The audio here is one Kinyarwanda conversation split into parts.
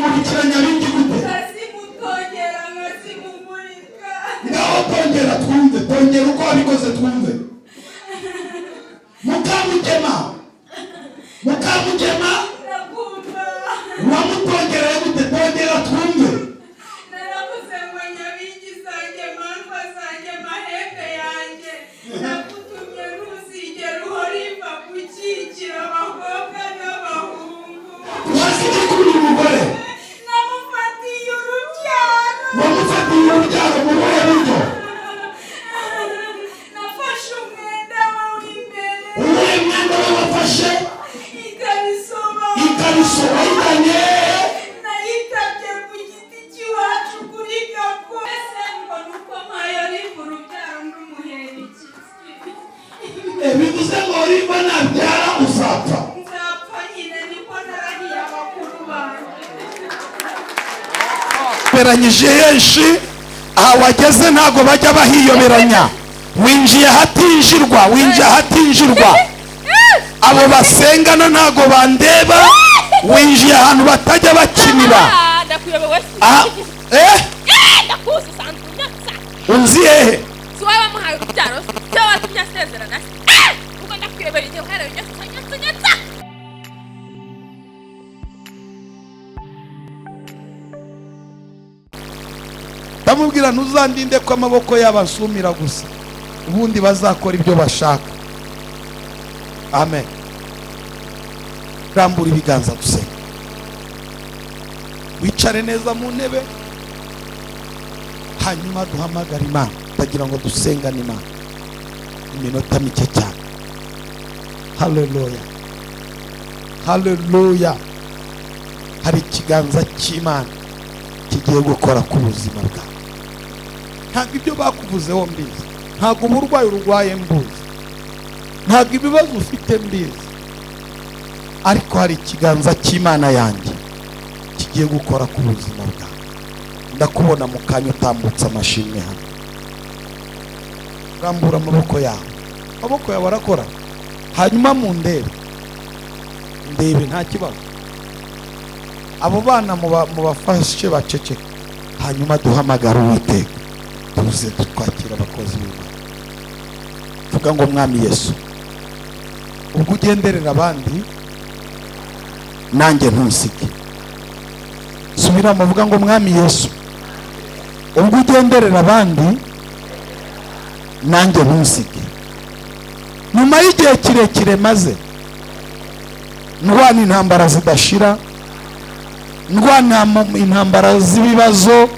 kumurikiranya bindi gute Nkasimutongera nkasimumurika. ngaho tongera twumve, tongera uko wabikoze twumve. Mukamugema Ndakumva. wamutongereye gute? Tongera twumve. Naravuze ngo nyabingi zanjye mandwa zanjye mahembe yanjye nakutumye ntuzigera uhoriva gukikira abakobwa n'abahungu. Wasize kuri umugore Namufatiye urubyaro. wamufatiye urubyaro mu buhe buryo? Nafashe umwenda we w'imbere. uwuhe mwenda we wafashe? Ikariso wayitanye nayitabye ku giti cy'iwacu kuri Gako. Ese ngo nuko mpaye riva urubyaro n'umuherikizi. bivuze ngo rimba nabyara uzapfa. Nzapfa nyine niko narahiye abakuru banjye. beranyije henshi aha wageze ntago bajya bahiyoberanya. winjiye ahatinjirwa abo basengana ntago bandeba. winjiye ahantu batajya bakinira. Ndakuyobewe. Ndakuzi santu nyatsa. unzi hehe? Si wowe wamuhaye urubyaro, si wowe watumye asezerana. Ubwo ndakuyobera igihe uhereye nyatsa. ndamubwira ntuzandinde ko amaboko y'abasumira gusa, ubundi bazakora ibyo bashaka. Amen. rambura ibiganza dusenge. wicare neza mu ntebe, hanyuma duhamagara Imana. ndagira ngo dusengane Imana iminota mike cyane. Haleluya, haleluya. hari ikiganza cy'Imana kigiye gukora ku buzima bwawe. ntabwo ibyo bakuvuzeho mbizi, ntabwo uburwayi urwaye mbuzi, ntabwo ibibazo ufite mbizi, ariko hari ikiganza cy'Imana yanjye kigiye gukora ku buzima bwawe. ndakubona mu kanya utambutse amashimwe hano. rambura amaboko yawe, amaboko yawe arakora. hanyuma mu ndebe nta kibazo. abo bana mubafashe baceceke, hanyuma duhamagara Uwiteka tuze twakira abakozi b'Imana. vuga ngo Mwami Yesu, ubwo ugenderera abandi nanjye ntusige. subiramo, vuga ngo Mwami Yesu, ubwo ugenderera abandi nanjye ntusige. nyuma y'igihe kirekire maze ndwana intambara zidashira, ndwana intambara z'ibibazo,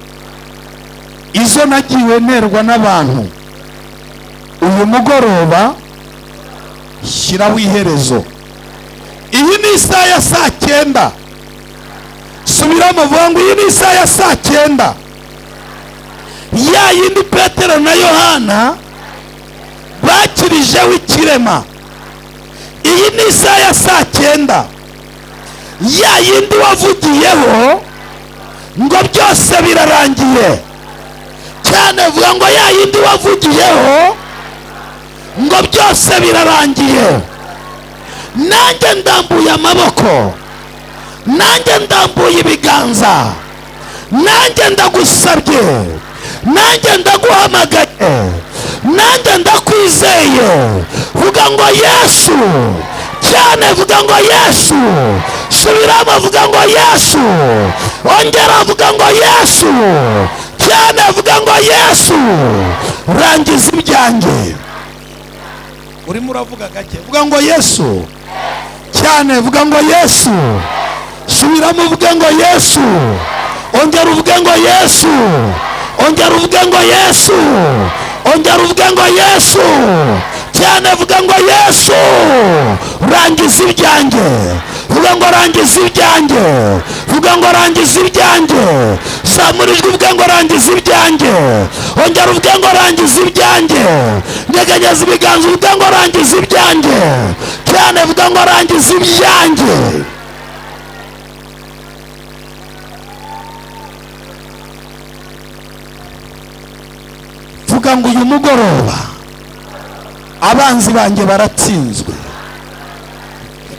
izo nagiwe nterwa n'abantu, uyu mugoroba shyiraho iherezo. iyi ni isaha ya 9:00. subiramo, vuga ngo iyi ni isaha ya 9:00. ya yindi Petero na Yohana bakirijeho ikirema. iyi ni isaha ya 9:00. ya yindi wavugiyeho ngo byose birarangiye cyane. vuga ngo ya yindi wavugiyeho ngo byose birarangiye. nanjye ndambuye amaboko, nanjye ndambuye ibiganza, nanjye ndagusabye, nanjye ndaguhamagaye, nanjye ndakwizeye. vuga ngo Yesu cyane, vuga ngo Yesu. subiramo, vuga ngo Yesu. ongera, vuga ngo Yesu cyane, vuga ngo Yesu. rangiza ibyanjye. urimo uravuga gake, vuga ngo Yesu cyane, vuga ngo Yesu. subiramo, vuga ngo Yesu. ongera uvuge ngo Yesu. ongera uvuge ngo Yesu. ongera uvuge ngo Yesu cyane, vuga ngo Yesu. rangiza ibyanjye. vuga ngo rangiza ibyanjye. vuga ngo rangiza ibyanjye. zamura ijwi uvuge ngo rangiza ibyanjye. ongera uvuge ngo rangiza ibyanjye. nyeganyeza ibiganza uvuge ngo rangiza ibyanjye cyane, vuga ngo rangiza ibyanjye. vuga ngo uyu mugoroba abanzi banjye baratsinzwe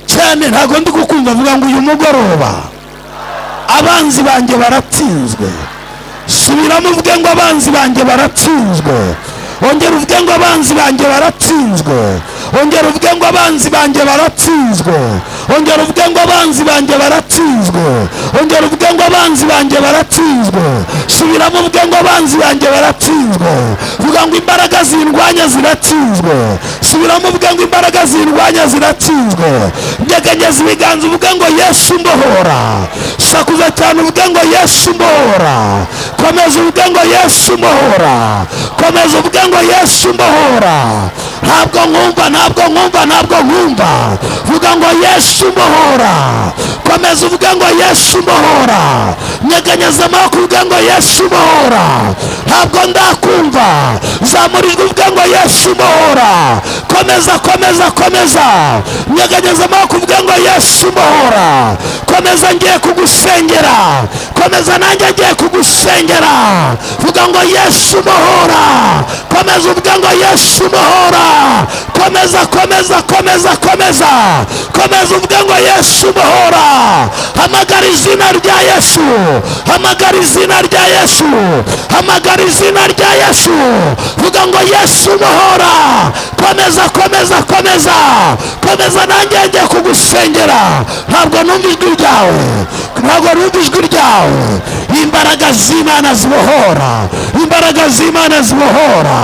cyane. ntago ndi kukumva, vuga ngo uyu mugoroba abanzi banjye baratsinzwe. Subiramo uvuge ngo abanzi banjye baratsinzwe. Ongera uvuge ngo abanzi banjye baratsinzwe. Ongera uvuge ngo abanzi banjye baratsinzwe. Ongera uvuge ngo abanzi banjye baratsinzwe. Ongera uvuge ngo abanzi banjye baratsinzwe. Subiramo uvuge ngo abanzi banjye baratsinzwe. Vuga ngo imbaraga zindwanya ziratsinzwe. Subiramo uvuge ngo imbaraga zindwanya ziratsinzwe. Nyeganyeza ibiganza uvuge ngo Yesu mbohora. Sakuza cyane uvuge ngo Yesu mbohora. Komeza uvuge ngo Yesu mbohora. Komeza uvuge ngo Yesu mbohora. Ntabwo nkumva, ntabwo nkumva, ntabwo nkumva. Vuga ngo Yesu mbohora. Komeza uvuge ngo Yesu mbohora. Nyeganyeza amaboko uvuge ngo Yesu mbohora. Ntabwo ndakumva. Zamura ijwi uvuge ngo Yesu mbohora. Komeza, komeza, komeza. Nyeganyeza amaboko uvuge ngo Yesu mbohora. Komeza ngiye kugusengera. Komeza nanjye ngiye kugusengera. Vuga ngo Yesu mbohora. Komeza uvuge ngo Yesu mbohora. Komeza, komeza, komeza, komeza. Komeza uvuge ngo Yesu mbohora. Hamagara izina rya Yesu. Hamagara izina rya Yesu. Hamagara izina rya Yesu. Vuga ngo Yesu mbohora. Komeza, komeza, komeza. Komeza nanjye ngiye kugusengera. Ntabwo numva ijwi ryawe. Ntabwo numva ijwi ryawe. Imbaraga z'Imana zibohora. Imbaraga z'Imana zibohora.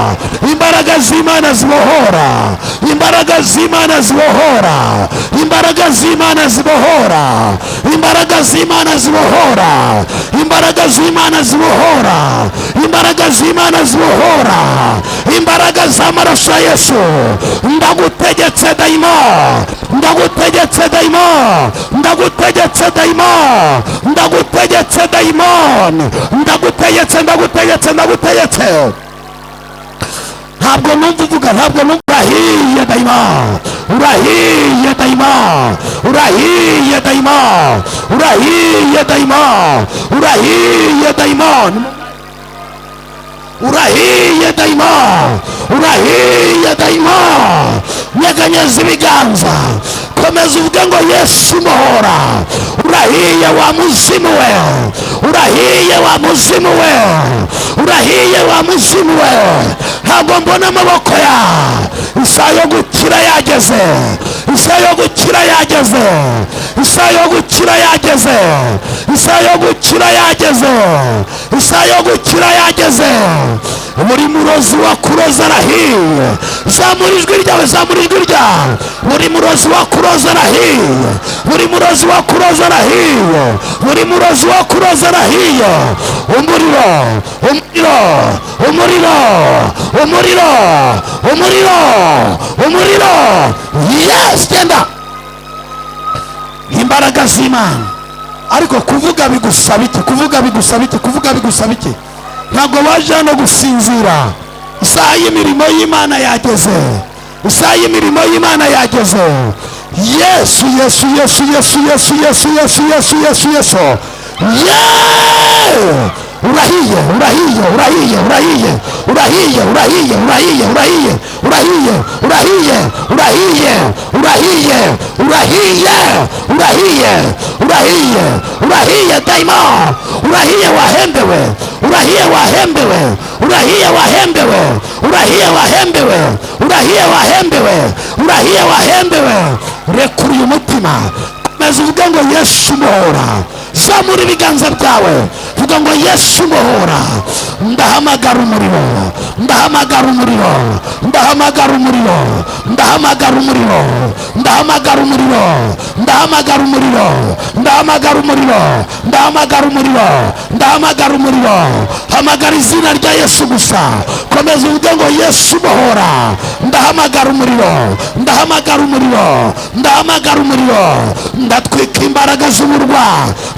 Imbaraga z'Imana zibohora. Imbaraga z'Imana zibohora. Imbaraga z'Imana zibohora. Imbaraga z'Imana zibohora. Imbaraga z'Imana zibohora. Imbaraga z'Imana zibohora. Imbaraga z'amaraso ya Yesu. Ndagutegetse dayimoni. Ndagutegetse dayimoni. Ndagutegetse dayimoni. Ndagutegetse dayimoni. Ndagutegetse, ndagutegetse, ndagutegetse. Ntabwo numva uvuga, ntabwo numva. Urahiye dayimoni. Urahiye dayimoni. Urahiye dayimoni. Urahiye dayimoni. Urahiye dayimoni. Urahiye dayimoni. Urahiye dayimoni. Nyeganyeza ibiganza. Komeza uvuge ngo Yesu mbohora. Urahiye wa muzimu we. Urahiye wa muzimu we. Urahiye wa muzimu we. Ntabwo mbona amaboko ya. Isaha yo gukira yageze. Isaha yo gukira yageze. Isaha yo gukira yageze. Isaha yo gukira yageze. Isaha yo gukira yageze. Muri murozi wa kuroza arahiye. Zamura ijwi ryawe, zamura ijwi ryawe. Muri murozi wa kuroza arahiye. Muri murozi wa kuroza arahiye. Muri murozi wa kuroza arahiye. Umuriro, umuriro, umuriro, umuriro, umuriro, umuriro. Yes, genda. Imbaraga z'Imana. Ariko kuvuga bigusaba iki? Kuvuga bigusaba iki? Kuvuga bigusaba iki? Ntabwo waje hano gusinzira. Isaha y'imirimo y'Imana yageze. Isaha y'imirimo y'Imana yageze. Yesu, Yesu, Yesu, Yesu, Yesu, Yesu, Yesu, Yesu, Yesu, Yesu. Urahiye, urahiye, urahiye, urahiye, urahiye, urahiye, urahiye, urahiye, urahiye, urahiye, urahiye, urahiye, urahiye, urahiye, urahiye, urahiye dayimoni. Urahiye wahembewe. Urahiye wahembewe. Urahiye wahembewe. Urahiye wahembewe. Urahiye wahembewe. Urahiye wahembewe. Rekura uyu mutima. Komeza uvuge ngo Yesu mbohora. Zamura ibiganza byawe. Vuga ngo Yesu mbohora. Ndahamagara umuriro. Ndahamagara umuriro. Ndahamagara umuriro. Ndahamagara umuriro. Ndahamagara umuriro. Ndahamagara umuriro. Ndahamagara umuriro. Ndahamagara umuriro. Ndahamagara umuriro. Hamagara izina rya Yesu gusa. Komeza uvuge ngo Yesu mbohora. Ndahamagara umuriro. Ndahamagara umuriro. Ndahamagara umuriro. Ndatwika imbaraga z'uburwa.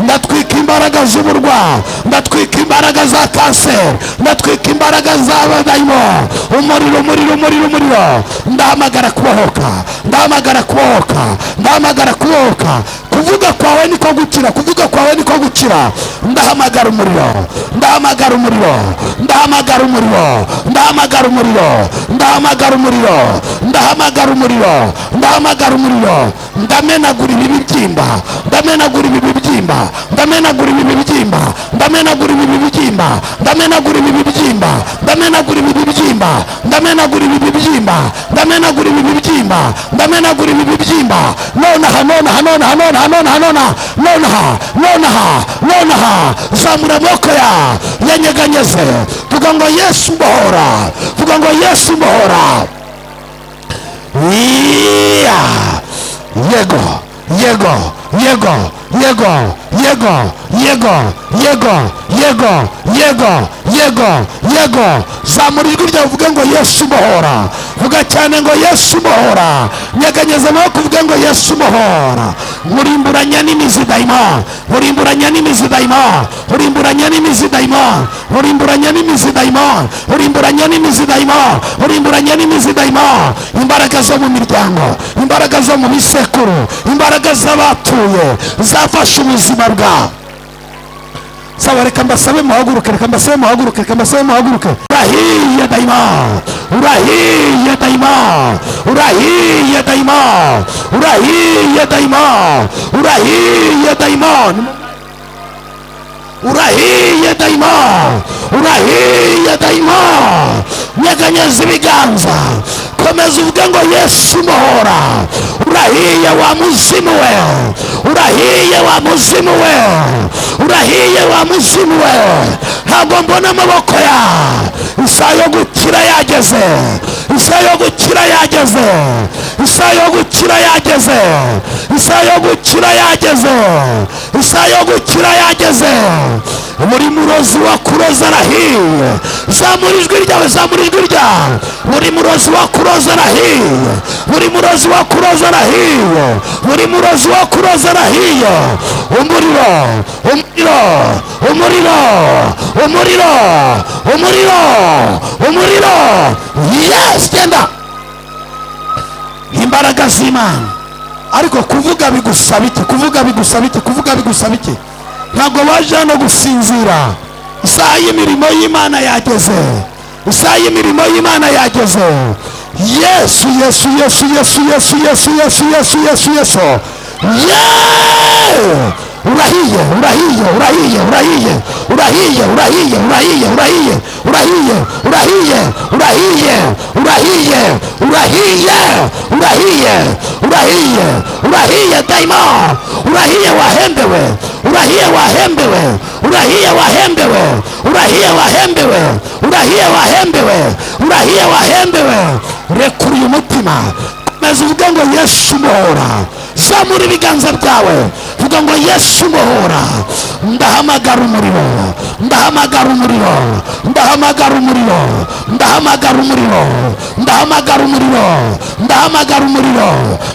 Ndatwika imbaraga z'uburwa. Ndatwika imbaraga za kanseri. Ndatwika imbaraga z'abadayimoni. Umuriro, umuriro, umuriro, umuriro. Ndahamagara kubohoka. ndahamagara kubohoka, ndahamagara kubohoka. Kuvuga kwawe niko gukira, kuvuga kwawe niko gukira. Ndahamagara umuriro, ndahamagara umuriro, ndahamagara umuriro, ndahamagara umuriro, ndahamagara umuriro, ndahamagara umuriro, ndahamagara umuriro. Ndamenagura ibi bibyimba, ndamenagura ibi bibyimba, ndamenagura ibi bibyimba, ndamenagura ibi bibyimba, ndamenagura ibi bibyimba, ndamenagura ibi bibyimba, ndamenagura ibi bibyimba, ndamenagura ibi bibyimba, ndamenagura ibi bibyimba. Nonaha, nonaha, nonaha, nonaha, nonaha, nonaha, nonaha, nonaha, nonaha. Zamura amaboko yanyeganyeze. Vuga ngo Yesu mbohora, vuga ngo Yesu mbohora. Yego, yego, yego, yego, yego, yego, yego, yego, yego, yego, yego. Zamura ijwi ryawe uvuge ngo Yesu mbohora. Vuga cyane ngo Yesu mbohora. Nyeganyeza amaboko uvuge ngo Yesu mbohora. Murimburanya n'imizi dayimoni, murimburanya n'imizi dayimoni, murimburanya n'imizi dayimoni, murimburanya n'imizi dayimoni, murimburanya n'imizi dayimoni, murimburanya n'imizi dayimoni. Imbaraga zo mu miryango, imbaraga zo mu bisekuru, imbaraga z'abapfuye zafashe ubuzima bwawe. Sawa, reka mbasabe muhaguruke, reka mbasabe muhaguruke, reka mbasabe muhaguruke. Urahiye dayimoni, urahiye dayimoni, urahiye dayimoni, urahiye dayimoni, urahiye dayimoni, urahiye dayimoni, urahiye dayimoni. Nyeganyeza ibiganza, komeza uvuge ngo Yesu mbohora. Urahiye wa muzimu we, urahiye wa muzimu we, urahiye wa muzimu we. Ntabwo mbona amaboko ya. Isaha yo gukira yageze, isaha yo gukira yageze, isaha yo gukira yageze, isaha yo gukira yageze, isaha yo gukira yageze. Muri murozi wa kuroza arahiye. Zamura ijwi ryawe, zamura ijwi ryawe. Muri murozi wa kuroza arahiye, muri murozi wa kuroza arahiye, muri murozi wa kuroza arahiye. Umuriro, umuriro, umuriro, umuriro, umuriro, umuriro. Yes, genda. Imbaraga z'Imana. Ariko kuvuga bigusaba iki? Kuvuga bigusaba iki? Kuvuga bigusaba iki? Ntabwo waje hano gusinzira. Isaha y'imirimo y'Imana yageze, isaha y'imirimo y'Imana yageze. Yesu, Yesu, Yesu, Yesu, Yesu, Yesu, Yesu, Yesu, Yesu, Yesu. Urahiye, urahiye, urahiye, urahiye, urahiye, urahiye, urahiye, urahiye, urahiye, urahiye, urahiye, urahiye, urahiye, urahiye, urahiye, urahiye dayimoni. Urahiye wahembewe, urahiye wahembewe, urahiye wahembewe, urahiye wahembewe, urahiye wahembewe, urahiye wahembewe. Rekura uyu mutima, komeza uvuge ngo Yesu mbohora. Zamura ibiganza byawe, vuga ngo Yesu mbohora. Ndahamagara umuriro, ndahamagara umuriro, ndahamagara umuriro, ndahamagara umuriro, ndahamagara umuriro, ndahamagara umuriro,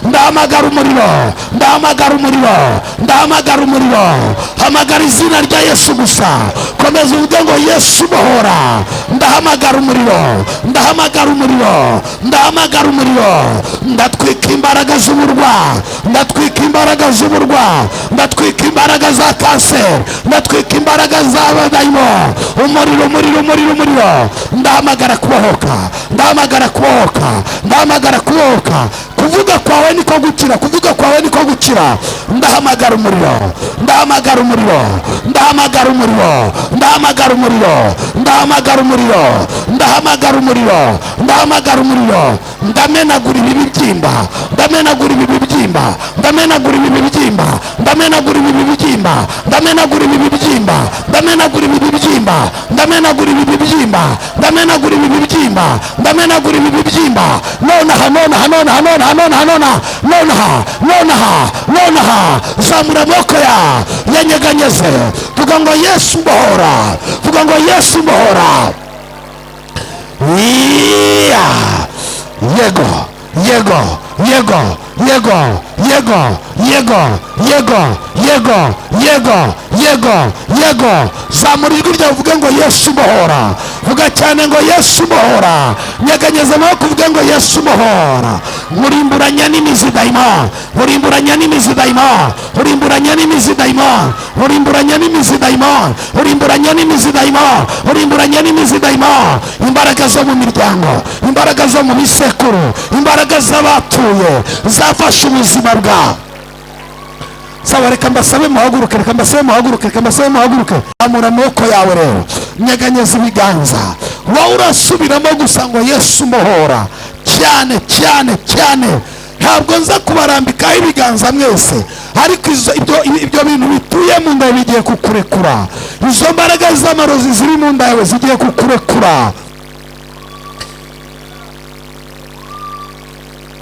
ndahamagara umuriro, ndahamagara umuriro, ndahamagara umuriro. Hamagara izina rya Yesu gusa. Komeza uvuge ngo Yesu mbohora. Ndahamagara umuriro, ndahamagara umuriro, ndahamagara umuriro. Ndatwika imbaraga z'uburwa, ndatwika imbaraga z'uburwa, ndatwika imbaraga za kanseri, ndatwika imbaraga z'abadayimoni. Umuriro, umuriro, umuriro, umuriro. Ndahamagara kubohoka, ndahamagara kubohoka, ndahamagara kubohoka. Kuvuga kwawe niko gukira, kuvuga kwawe niko gukira. Ndahamagara umuriro, ndahamagara umuriro, ndahamagara umuriro, ndahamagara umuriro, ndahamagara umuriro, ndahamagara umuriro, ndahamagara umuriro. Ndamenagura ibi bibyimba, ndamenagura ibi bibyimba, ndamenagura ibi bibyimba, ndamenagura ibi bibyimba, ndamenagura ibi bibyimba, ndamenagura ibi bibyimba, ndamenagura ibi bibyimba, ndamenagura ibi bibyimba, ndamenagura ibi bibyimba. Nonaha, nonaha, nonaha, nonaha, nonaha, nonaha, nonaha, nonaha, nonaha. Zamura amaboko yanyeganyeze. Vuga ngo Yesu mbohora, vuga ngo Yesu mbohora. Yego, yego, yego, yego, yego, yego, yego, yego, yego, yego, yego. Zamura ijwi ryawe uvuge ngo Yesu mbohora. Vuga cyane ngo Yesu mbohora. Nyeganyeza amaboko uvuge ngo Yesu mbohora. urimburanya n'imizi dayimoni, urimburanya n'imizi dayimoni, urimburanya n'imizi dayimoni, urimburanya n'imizi dayimoni, urimburanya n'imizi dayimoni, urimburanya n'imizi dayimoni. Imbaraga zo mu miryango, imbaraga zo mu bisekuru, imbaraga z'abapfuye zafashe ubuzima bwawe. Sawa, reka mbasabe muhaguruke, reka mbasabe muhaguruke, reka mbasabe muhaguruke. Amura amaboko yawe rero, nyeganyeza ibiganza. Wowe urasubiramo gusa ngo Yesu mbohora cyane cyane cyane. Ntabwo nza kubarambikaho ibiganza mwese, ariko ibyo bintu bituye mu nda bigiye kukurekura. Izo mbaraga z'amarozi ziri mu nda yawe zigiye kukurekura.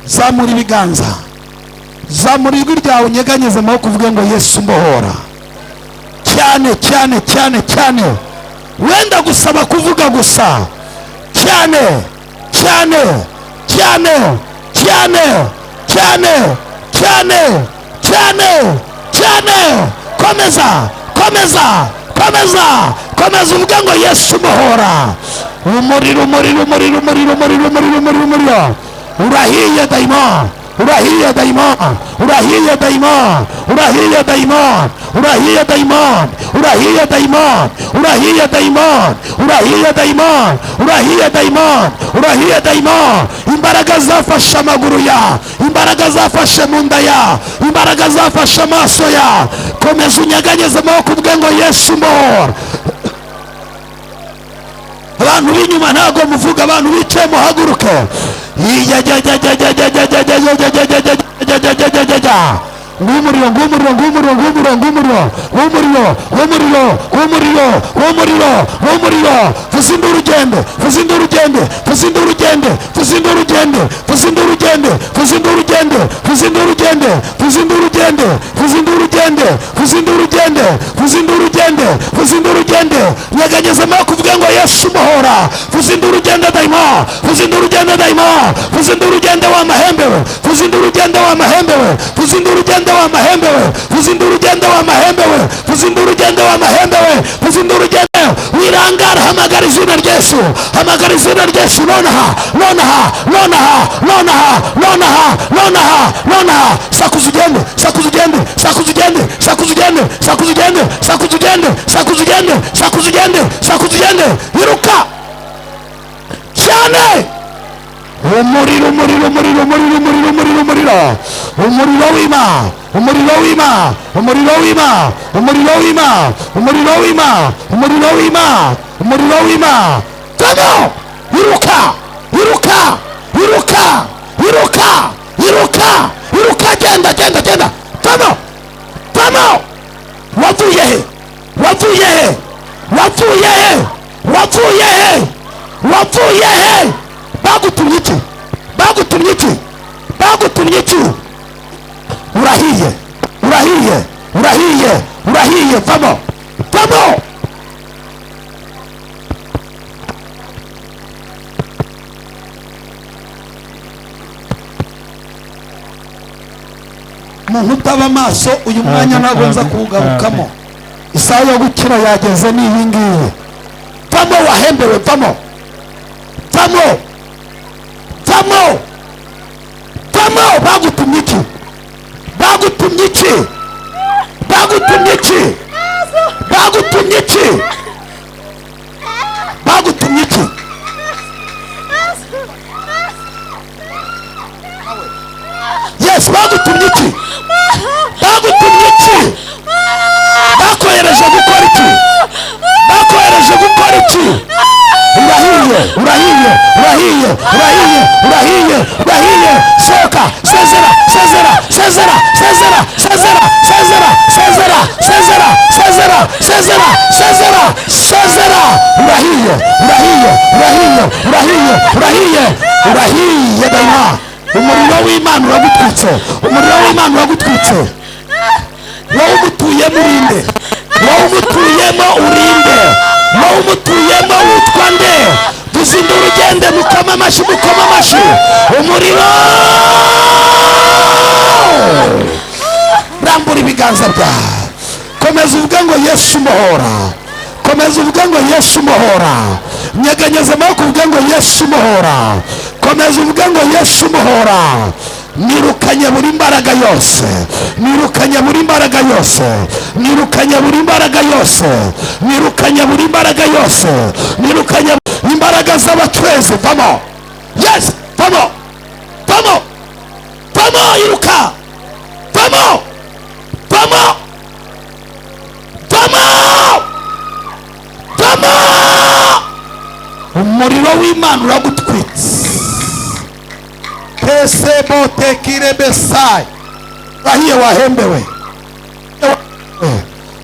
Zamura ibiganza, zamura ijwi ryawe, unyeganyeze amaboko uvuge ngo Yesu mbohora cyane cyane cyane cyane. Wenda gusaba kuvuga gusa cyane cyane cyane cyane cyane cyane cyane cyane. Komeza komeza komeza komeza uvuge ngo Yesu mbohora. Umuriro umuriro umuriro umuriro umuriro umuriro umuriro umuriro. Urahiye dayimoni, urahiye dayimoni, urahiye dayimoni, urahiye dayimoni, urahiye dayimoni, urahiye dayimoni, urahiye dayimoni, urahiye dayimoni, urahiye dayimoni, urahiye dayimoni. Imbaraga zafashe amaguru ya, imbaraga zafashe mu nda ya, imbaraga zafashe amaso ya. Komeza unyeganyeze amaboko uvuge ngo Yesu mbohora. Abantu b'inyuma ntabwo muvuga, abantu bicaye muhaguruke. Ngumuriro ngumuriro ngumuriro ngumuriro ngumuriro ngumuriro ngumuriro ngumuriro ngumuriro ngumuriro. Vuzinda urugendo, vuzinda urugendo, vuzinda urugendo, vuzinda urugendo, vuzinda urugendo, vuzinda urugendo, vuzinda urugendo, vuzinda urugendo, vuzinda urugendo, vuzinda urugendo, vuzinda urugendo, vuzinda urugendo. Nyeganyeza amaboko uvuge ngo Yesu mbohora. Vuzinda urugendo dayimoni, vuzinda urugendo dayimoni, vuzinda urugendo wa mahembe we, vuzinda urugendo wa mahembe we, vuzinda urugendo wa mahembe we, vuzinda urugendo wa mahembe we, vuzinda urugendo wa mahembe we, vuzinda urugendo. Wirangara, hamagara izina rya Yesu, hamagara izina rya Yesu nonaha nonaha nonaha nonaha nonaha nonaha nonaha. Sakuza ugende, sakuza ugende, sakuza ugende, sakuza ugende, sakuza ugende, sakuza ugende, sakuza ugende, sakuza ugende, sakuza ugende. Iruka cyane. Umuriro umuriro umuriro umuriro umuriro umuriro umuriro umuriro w'Imana, umuriro w'Imana, umuriro w'Imana, umuriro w'Imana, umuriro w'Imana, umuriro w'Imana, umuriro w'Imana. Tano iruka iruka iruka iruka iruka iruka. Genda genda genda. Tano tano. Wavuye he, wavuye he, wavuye he, wavuye he, wavuye he. Bagutumye iki, bagutumye iki, bagutumye iki. Urahiye urahiye urahiye urahiye. Vamo vamo. Muntu utaba amaso uyu mwanya ntabwo nza kuwugarukamo. Isaha yo gukira yageze ni iyi ngiyi. Vamo wahembewe, vamo vamo vamo vamo. Bagutumye iki, bagutumye iki, bagutumye iki, bagutumye iki, bagutumye iki. Yes, bagutumye iki, bagutumye iki, bakohereje gukora iki, bakohereje gukora iki. Urahiye urahiye urahiye urahiye urahiye urahiye. Soka, sezera sezera sezera sezera sezera sezera sezera sezera sezera sezera sezera sezera. Urahiye urahiye urahiye urahiye urahiye urahiye dayimoni. Umuriro w'Imana uragutwitse, umuriro w'Imana uragutwitse. Wowe umutuyemo urinde, wowe umutuyemo urinde, wowe umutuyemo witwa nde? Vuzinda urugende, mukoma amashyi, mukoma amashyi. Umuriro. Rambura ibiganza byawe, komeza uvuge ngo Yesu mbohora, komeza uvuge ngo Yesu mbohora. Nyeganyeza amaboko uvuge ngo Yesu mbohora. komeza uvuge ngo Yesu muhora. Nirukanye buri mbaraga yose, nirukanye buri mbaraga yose, nirukanye buri mbaraga yose, nirukanye buri mbaraga yose, nirukanye imbaraga z'abatwezi. Vamo, yes, vamo, vamo, vamo, iruka, vamo, vamo, vamo, vamo. Umuriro w'Imana uragutwitse. Kesebote kirebesai. Urahiye wahembewe,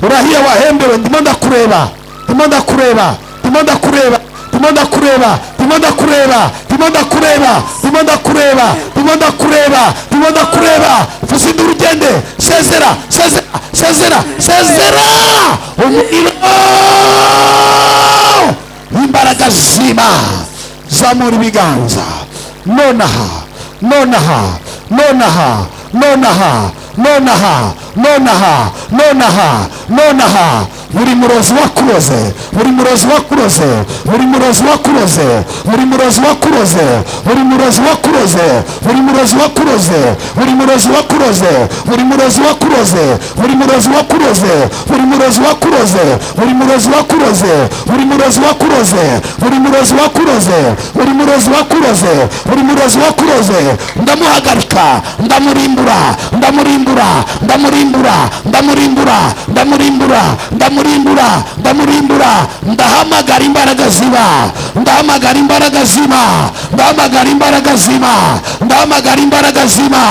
urahiye wahembewe. Ndimo ndakureba, ndimo ndakureba, ndimo ndakureba, ndimo ndakureba, ndimo ndakureba, ndimo ndakureba, ndimo ndakureba, ndimo ndakureba, ndimo ndakureba. Vuza induru ugende. Sezera, sezera, sezera, sezera. Umuriro w'imbaraga zima. Zamura ibiganza. Nonaha, nonaha, nonaha, nonaha, nonaha, nonaha, nonaha, nonaha. Buri murozi wakuroze, buri murozi wakuroze, buri murozi wakuroze, buri murozi wakuroze, buri murozi wakuroze, buri murozi wakuroze, buri murozi wakuroze, buri murozi wakuroze, buri murozi wakuroze, buri murozi wakuroze, buri murozi wakuroze, buri murozi wakuroze, buri murozi wakuroze, buri murozi wakuroze, buri murozi wakuroze. Ndamuhagarika, ndamurimbura, ndamurimbura, ndamurimbura, ndamurimbura, ndamurimbura, ndamurimbura, ndamurimbura. Ndahamagara imbaraga ziba, ndahamagara imbaraga zima, ndahamagara imbaraga zima, ndahamagara imbaraga zima,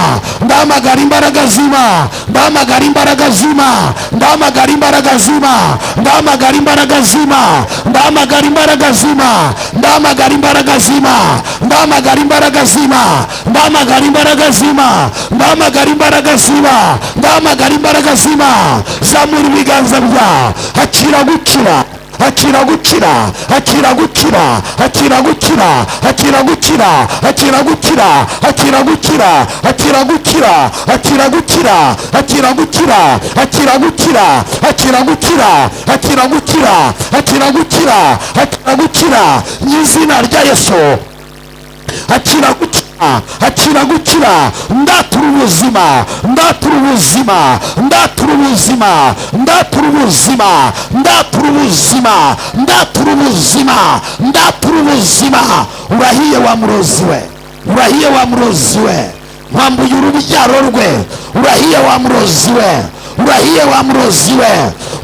ndahamagara imbaraga zima, ndahamagara imbaraga zima, ndahamagara imbaraga zima, ndahamagara imbaraga zima, ndahamagara imbaraga zima, ndahamagara imbaraga zima, ndahamagara imbaraga zima, ndahamagara imbaraga zima, ndahamagara imbaraga zima, ndahamagara imbaraga zima. Zamura ibiganza bya. Hakira gukira, hakira gukira, hakira gukira, hakira gukira, hakira gukira, hakira gukira, hakira gukira, hakira gukira, hakira gukira, hakira gukira, hakira gukira, hakira gukira, hakira gukira, hakira gukira, hakira gukira. Mu izina rya Yesu hakira gukira, hakira gukira. Ndatura ubuzima, ndatura ubuzima, ndatura ubuzima, ndatura ubuzima, ndatura ubuzima, ndatura ubuzima, ndatura ubuzima. Urahiye wa murozi we, urahiye wa murozi we. Mpambuye urubyaro rwe. Urahiye wa murozi we, urahiye wa murozi we,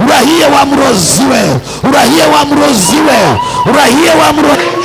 urahiye wa murozi we, urahiye wa murozi we, urahiye wa murozi we.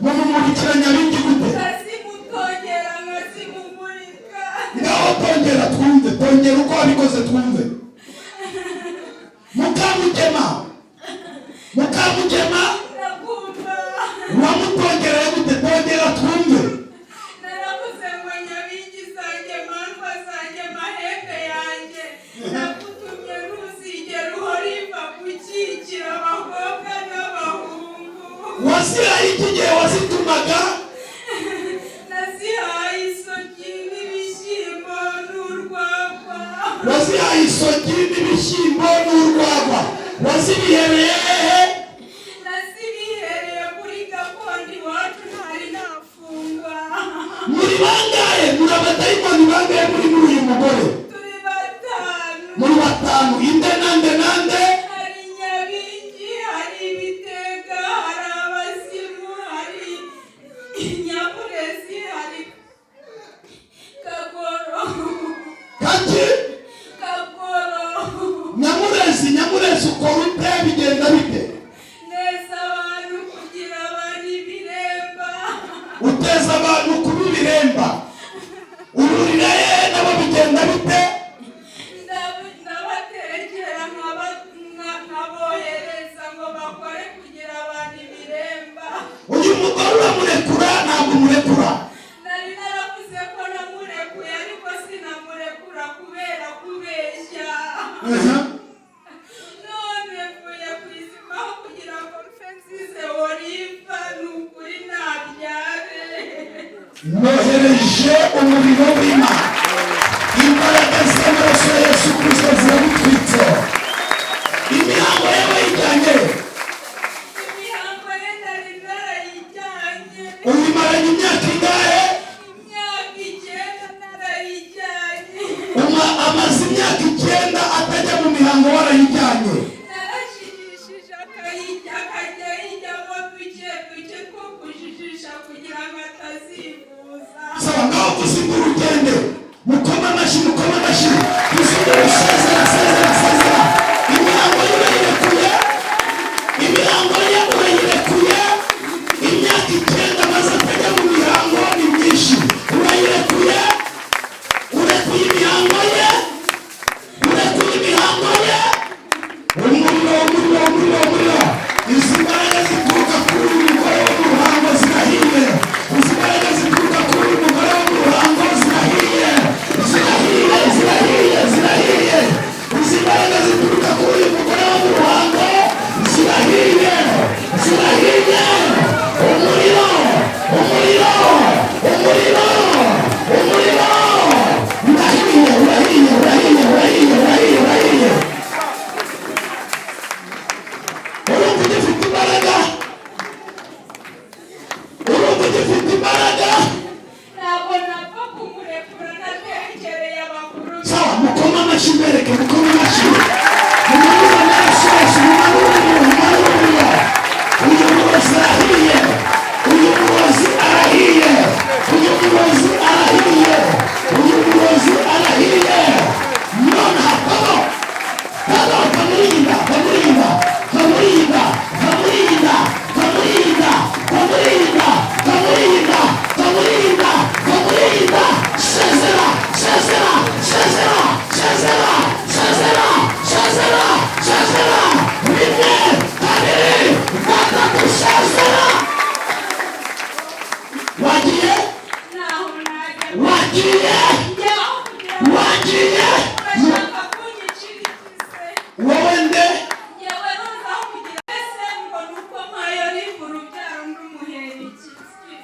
mumumurikira Nyabingi gute? Nkazimutongera nkazimumurika. Ngaho tongera twumve, tongera uko wabikoze twumve. Mukamugema Ndakumva. wamutongereye gute? Tongera twumve. Naravuze ngo Nyabingi zanjye mandwa zanjye mahembe yanjye nakutumye ntuzigera uhora iva gukikira abakobwa n'abahungu. Wazihaye iki gihe wazitumaga? Nazihaye isogi n'ibishyimbo n'urwagwa. Wazihaye isogi n'ibishyimbo n'urwagwa. Wazibihereye hehe? Nazibihereye kuri gakondo iwacu ntari nafungwa. Muri bangahe? Muri abadayimoni bangahe muri uyu mugore? Turi batanu. Muri batanu. Inde nande? Hari Nyabingi, hari Ibitega, hari Abazimu, hari Nyamurezi, hari Kagoro. Kaki? Kagoro. Nyamurezi ukora ute? Bigenda bite? Neza abantu kugira abandi biremba. Uteza abantu kuba ibiremba. Ururira hehe nabo bigenda bite? Ndabatekera nkabohereza ngo bakore kugira abantu ibiremba. Uyu mugore uramurekura? Ntabwo umurekura. Nari naravuze ko namurekuye ariko sinamurekura kubera kubeshya. None mvuye ku izima aho kugira ngo mfe nzize Oliva ni ukuri nabyare. Nohereje umuriro w'Imana. Imbaraga z'amaraso ya Yesu Kristo ziragutwitse. Imihango yawe yijyanye. Imihango ye nari narayijyanye. Uyimaranye imyaka ingahe? Imyaka 9 narayijyanye. Amaze imyaka 9 atajya mu mihango warayijyanye. Narashijishije akajya yijyamo duke two kujijisha kugira ngo atazivuza. Saba ngaho kuzinga urugendo. Mukoma amashyi. Kuzinga usezera. Imihango ye urayirekuye. Imyaka 9 amaze atajya mu mihango ni myinshi. Urayirekuye. Urekuye imihango ye. Umuriro. Izi mbaraga zituruka kuri uyu mugore wo mu ruhango zirahiye. Izi mbaraga zituruka kuri uyu mugore wo mu ruhango zirahiye. Izi mbaraga zituruka kuri uyu mugore wo mu ruhango zirahiye. Umuriro. Urahiye. Urumva ugifite imbaraga. Ntabwo napfa kumurekura natekereye abakuru. Sawa, mukoma amashyi mbereke. Umanura amaraso yose. Umanura. Uyu murozi arahiye. None hapano. Kamurinda. Sezera. Rimwe, kabiri, gatatu, sezera. Wagiye. Naho najya. Wagiye. Urashaka kunyicira ikise. Wowe nde? Njyewe ntuza kugira ese ngo nuko mpayo riva urubyaro ndumuhera ikisi.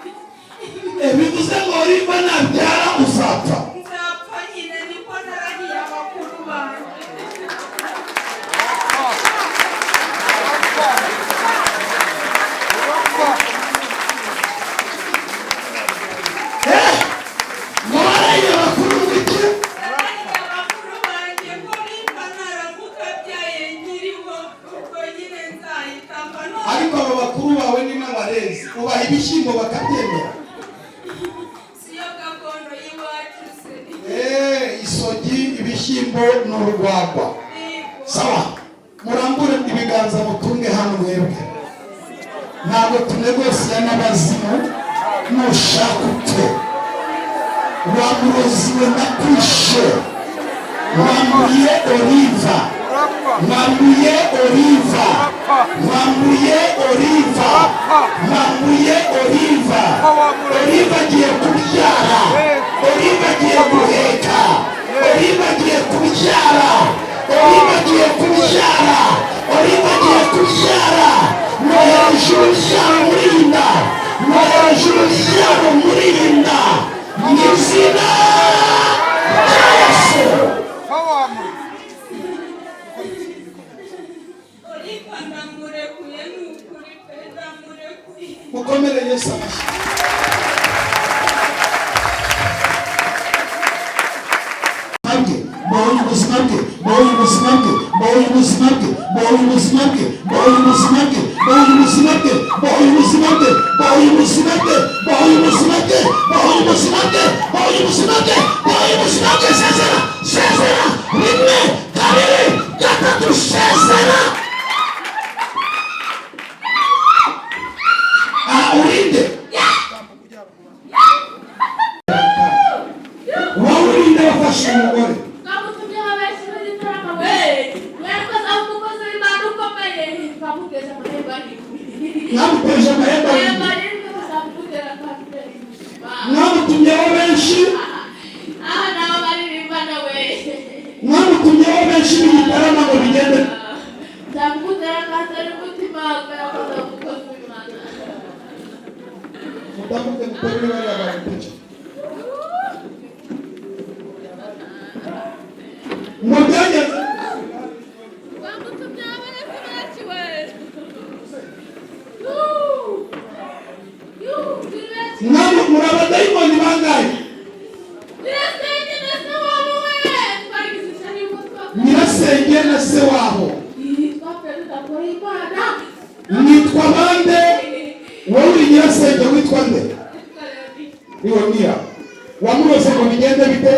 Bivuze ngo Oliva nabyara uzapfa. Nzapfa nyine niko narahiye abakuru banjye. Ngo barahiye bakuru b'iki? Narahiye abakuru banjye ko nimba naramuka byaye nkiriho ubwo nyine nzahita mba Ariko abo bakuru bawe ni n'abarezi. Ubaha ibishyimbo bakabyemera. siyo gakondo y'iwacu se. Isogi, ibishyimbo n'urwagwa. Sawa, murambure ibiganza mutunge hano mwebwe. ntabwo tunegosiya n'abazimu nushaka upfe wamuroziwe nakwishe wambuye Oliva mwambuye Oliva mwambuye Oliva mwambuye Oliva Oliva agiye kubyara Oliva agiye guheka Oliva agiye kubyara Oliva agiye kubyara Oliva agiye kubyara no hejuru byaro murinda no hejuru byaro murinda mwizina rya Yesu. Mukomere Yesu amashyi. Mbonye ubuzima bwe, mbonye ubuzima bwe, mbonye ubuzima bwe, mbonye ubuzima bwe, mbonye ubuzima bwe, mbonye ubuzima bwe, mbonye ubuzima bwe, mbonye ubuzima bwe, mbonye ubuzima bwe, mbonye ubuzima bwe, mbonye ubuzima bwe, mbonye ubuzima bwe. Sezera, sezera, rimwe, kabiri, gatatu, sezera. Urinde wowe urinde wafashe umugore mwamuteje amahembe mwamutumyeho benshi mwamutumyeho benshi n'igitarama ngo bigende mudamuke mukorere bariya bantu mubyageze muri abadayimoni bangahe nyirasenge na se wabo mwitwa bande wowe uri nyirasenge witwa nde Leonia wamuroze ngo bigende bite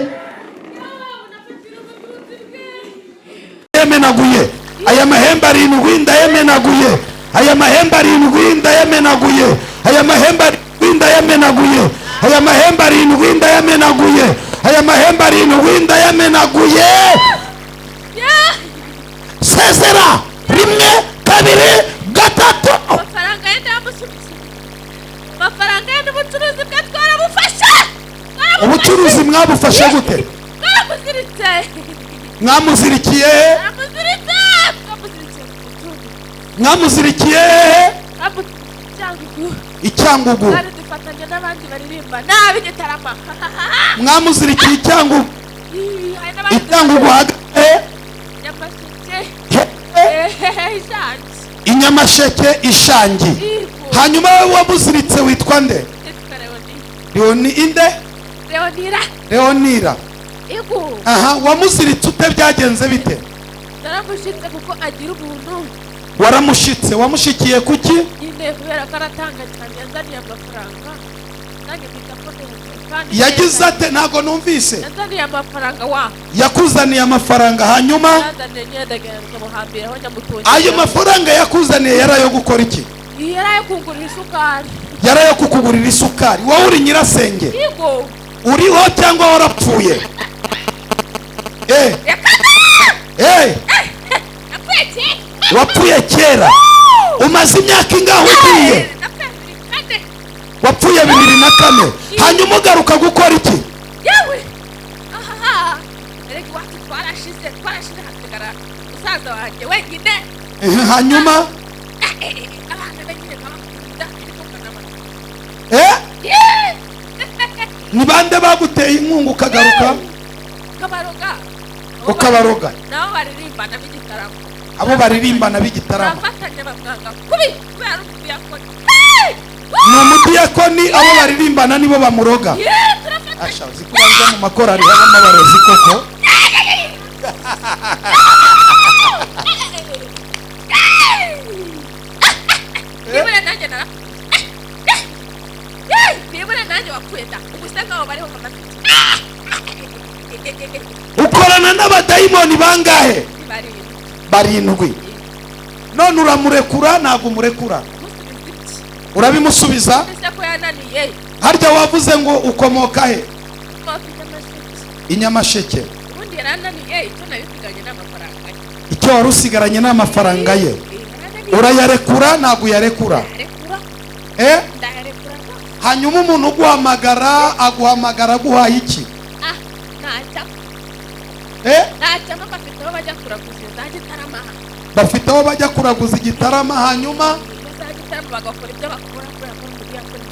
yemenaguye aya mahembe arindwi ndayemenaguye aya mahembe arindwi ndayemenaguye aya mahembe arindwi ndayemenaguye aya mahembe arindwi ndayemenaguye aya mahembe arindwi ndayemenaguye sezera rimwe kabiri gatatu amafaranga ye n'ubucuruzi bwe twarabufashe ubucuruzi mwabufashe gute mwamuzirikiye mwamuzirikiye Icyangugu dufatanya n'abandi baririmba nabi Gitarama mwamuzirikiye Icyangugu Icyangugu Inyamasheke Ishangi hanyuma wowe wamuziritse witwa nde Leonira aha wamuziritse ute byagenze bite naramushitse kuko agira ubuntu waramushitse wamushikiye kuki nyine kubera ko aratanga cyane yazaniye amafaranga nanjye mpita yagize ate ntago numvise yazaniye amafaranga wa yakuzaniye amafaranga hanyuma yazaniye nyedagenda muhambira aho nyamutunye ayo mafaranga yakuzaniye yarayo gukora iki yarayo kugurira isukari yarayo kukugurira isukari wowe uri nyirasenge yego uriho cyangwa warapfuye wapfuye kera umaze imyaka ingaho ugiye wapfuye 2004 hanyuma ugaruka gukora iki yewe erega iwacu twarashize hasigara musaza wanjye wenyine hanyuma abana benyine nkabakunda ni bande baguteye inkunga ukagaruka ukabaroga nabo baririmbana b'Igitarama abo baririmbana b'Igitarama bafatanya bamwanga kubi kubera umudiyakoni ni umudiyakoni abo baririmbana nibo bamuroga asha zikubanza mu makorari habamo abarozi koko nibura nanjye wakwenda ubusa nkaho bariho kamafite ukorana n'abadayimoni bangahe barindwi none uramurekura ntabwo umurekura urabimusubiza ese ko yananiye harya wavuze ngo ukomoka he Inyamasheke ubundi yarananiye icyo nabisiganye n'amafaranga ye icyo wari usigaranye n'amafaranga ye urayarekura ntabwo uyarekura ndayarekura hanyuma umuntu uguhamagara aguhaye iki ntacyo no bafite aho bajya kuraguza za Gitarama bafite aho bajya kuraguza Gitarama hanyuma za Gitarama bagakora ibyo bakora kubera ko muri yakora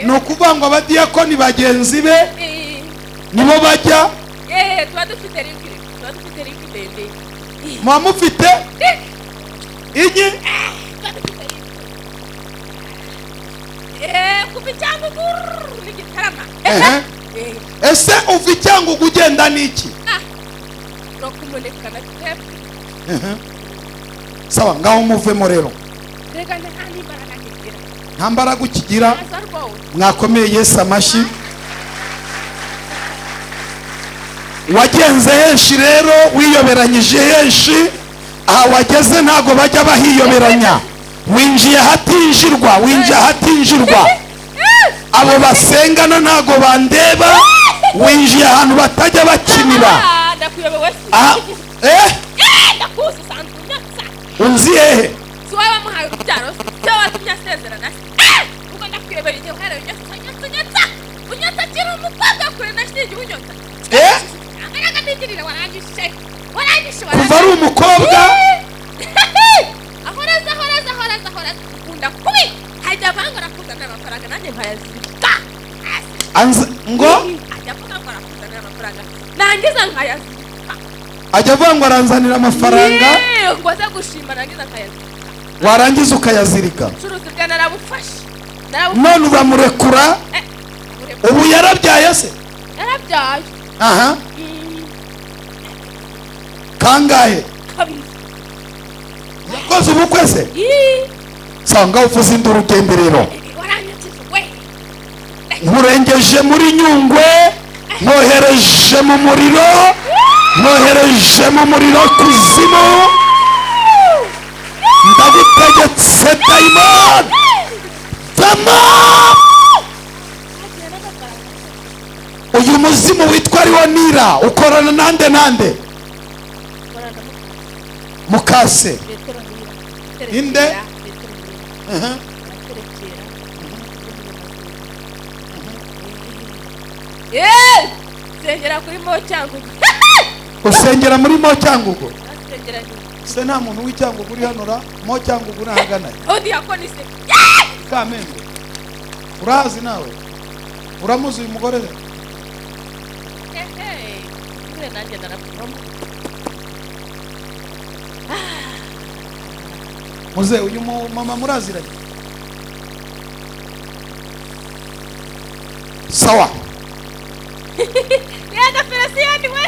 ni ukuvuga ngo abadiyakoni bagenzi be nibo bajya tuba dufite ringi ndende muba mufite iki kuva Icyangugu n'Igitarama ese uva Icyangugu ugenda n'iki no kumuneka na twebwe sawa ngaho muvemo rero rega nta n'imbaraga nkigira nta mbaraga ukigira mwakomeye Yesu amashyi wagenze henshi rero wiyoberanyije henshi aha wageze ntago bajya bahiyoberanya winjiye ahatinjirwa abo basengana ntago bandeba winjiye ahantu batajya bakinira ndakuyobewe ndakuzi usanzwe unyatsa unzi hehe si wowe wamuhaye urubyaro se watumye asezerana ubwo ndakuyobewe igihe uhereye unyatsa akiri umukobwa kure nashinge unyatsa anganaga ndigirira warangije kuva ari umukobwa ahoraza ukunda kubi hajya avanga arakuzanira amafaranga nanjye nkayazirika ngo ajya avuga ngo arakuzanira amafaranga nangiza nkayazirika ajya avuga ngo aranzanira amafaranga ngo aze gushima nangiza nkayazirika warangiza ukayazirika ubucuruzi bwe narabufashe none uramurekura ubu yarabyaye se yarabyaye aha kangahe kabiri yakoze ubukwe se sanga uvuze induru ugenderero nkurengeje muri Nyungwe nkohereje mu muriro kuzimu ndagutegetse dayimoni vamo uyu muzimu witwa Leonira ukorana nande mukase inde sengera kuri Cyangugu usengera muri Cyangugu se nta muntu w'Icyangugu uri hano ra Cyangugu nahagana odi yakoni se Kamembe urahazi nawe uramuzi uyu mugore nanjye narakuramo muze uyu mama muraziranye sawa yenda Felicien we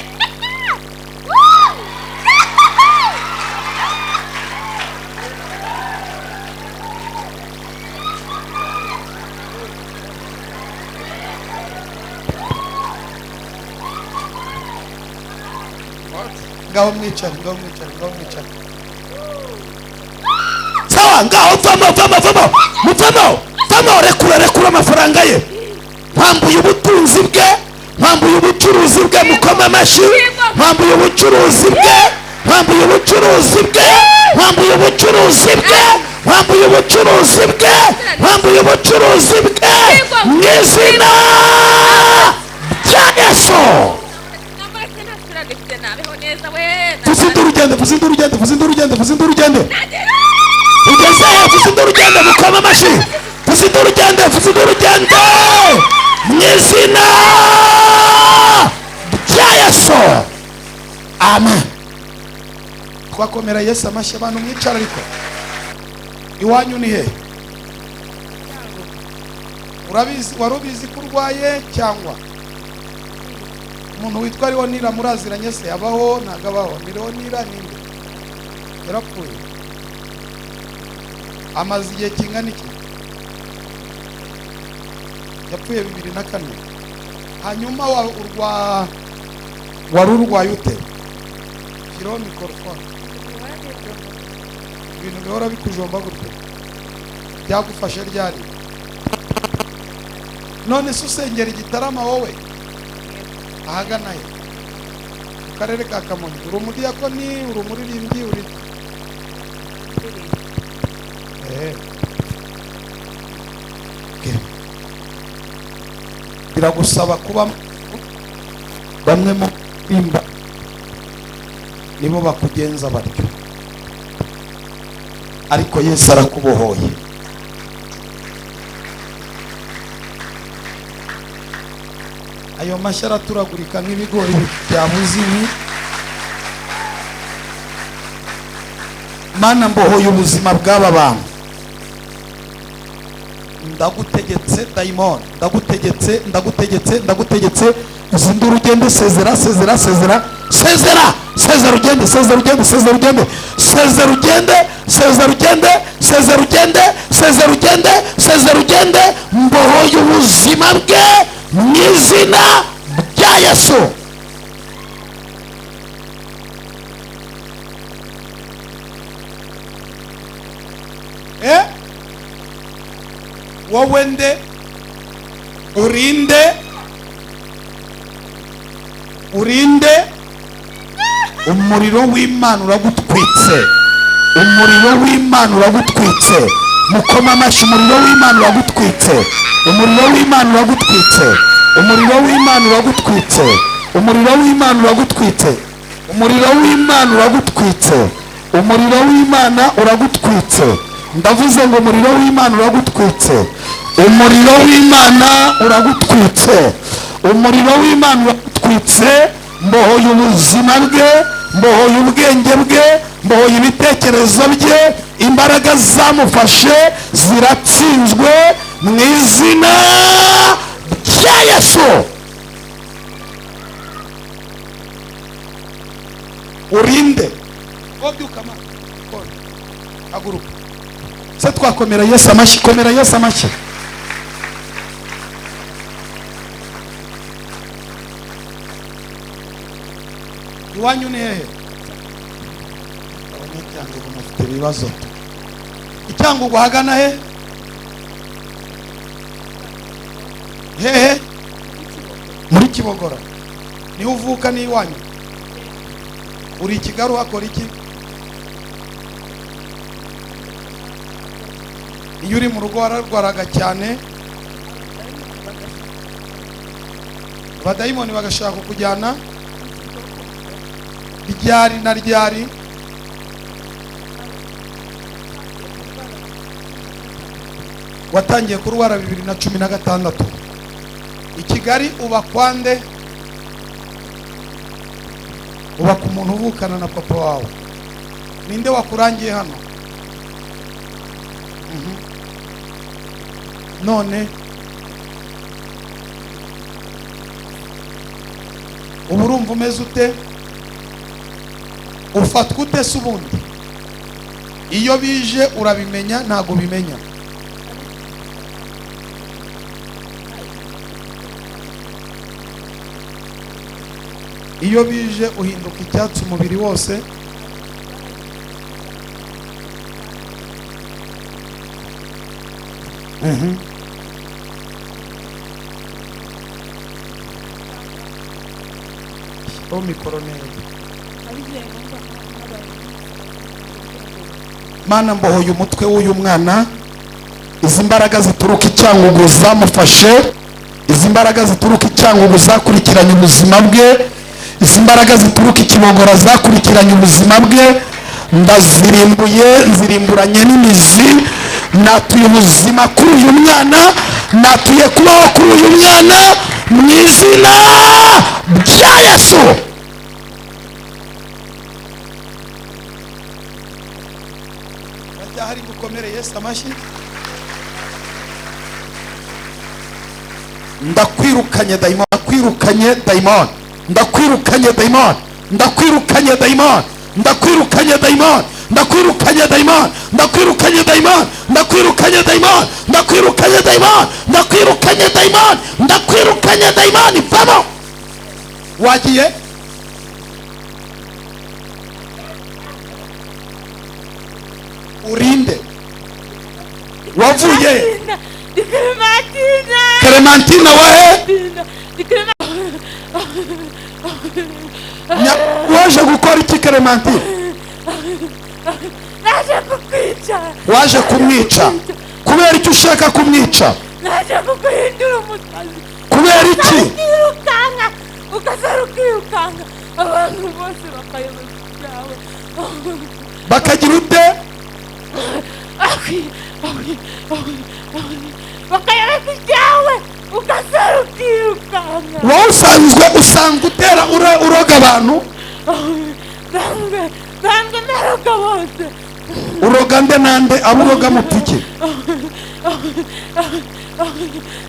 ngaho mwicare sawa ngaho vamo rekura amafaranga ye mpambuye ubutunzi bwe mpambuye ubucuruzi bwe mukoma amashyi mpambuye ubucuruzi bwe mu izina rya Yesu vuza urugendo ugeze he vuza urugendo mukoma amashyi vuza urugendo mu izina rya Yesu amen twakomera Yesu amashyi abantu mwicara ariko iwanyu ni he wari ubizi ko urwaye cyangwa umuntu witwa Leonira muraziranye se abaho ntago abaho ni Leonira ninde yarapfuye amaze igihe kingana iki yapfuye 2004 hanyuma wari urwaye ute shyiraho mikorofone ibintu bihora bikujomba gute byagufashe ryari? None se usengera Igitarama wowe ahagana he? Mu karere ka Kamonyi. Uri umudiyakoni, uri umuririmbyi, uri biragusaba kuba bamwe mu bimba nibo bakugenza batyo, ariko Yesu arakubohoye. Ayo mashyi araturagurika nk'ibigori byabuze ibi. Mana, mbohoye ubuzima bw'aba bantu. Ndagutegetse dayimoni, ndagutegetse uzindura ugende. Sezera ugende. Mbohoye ubuzima bwe mu izina rya Yesu. Wowe nde? Urinde umuriro w'Imana uragutwitse. Mukoma amashyi. Umuriro w'Imana uragutwitse. Ndavuze ngo umuriro w'Imana uragutwitse. Mbohoye ubuzima bwe, mbohoye ubwenge bwe, mbohoye ibitekerezo bye. Imbaraga zamufashe ziratsinzwe mu izina rya Yesu. Urinde. Haguruka. Se twakomera Yesu amashyi. Komera Yesu amashyi. Iwanyu ni hehe? Abanyacyangugu mufite ibibazo. Icyangugu hagana he? Hehe? Muri Kibogora. Niho uvuka ni iwanyu? Uri Kigali uhakora iki? Iyo uri mu rugo wararwaraga cyane, abadayimoni bagashaka kukujyana? Ryari na ryari? Watangiye kurwara 2016. I Kigali uba kwande? Uba ku muntu uvukana na papa wawe. Ninde wakurangiye hano? None ubu urumva umeze ute? Ufatwa ute se ubundi? Iyo bije urabimenya ntago bimenya? Iyo bije uhinduka icyatsi umubiri wose? Mana, mbohoye umutwe w'uyu mwana. Izi mbaraga zituruka icyangugu zamufashe, izi mbaraga zituruka icyangugu zakurikiranye ubuzima bwe, izi mbaraga zituruka Ikibogora zakurikiranye ubuzima bwe, nzirimburanye n'imizi. Natuye ubuzima kuri uyu mwana, natuye kubaho kuri uyu mwana mu izina rya Yesu. Hari gukomere Yesu amashyi. Ndakwirukanye dayimoni, ndakwirukanye dayimoni. Vamo. Wagiye? Urinde. wavuye Di Clementina. Clementina wahe Di Clementina. waje gukora iki Clementina? Naje kukwica. Waje kumwica kubera icyo ushaka kumwica? Naje kukuhindura umusazi. Kubera iki? Ukirukanga ukazaruka ukirukanga abantu bose bakayoboza ibyawe. Bakagira ute? Bakayoboza ibyawe ukazaruka ukirukanga. Wowe usanga utera uroga abantu? Ntabwo naroga bose. Uroga nde nande? Abo uroga mupiki?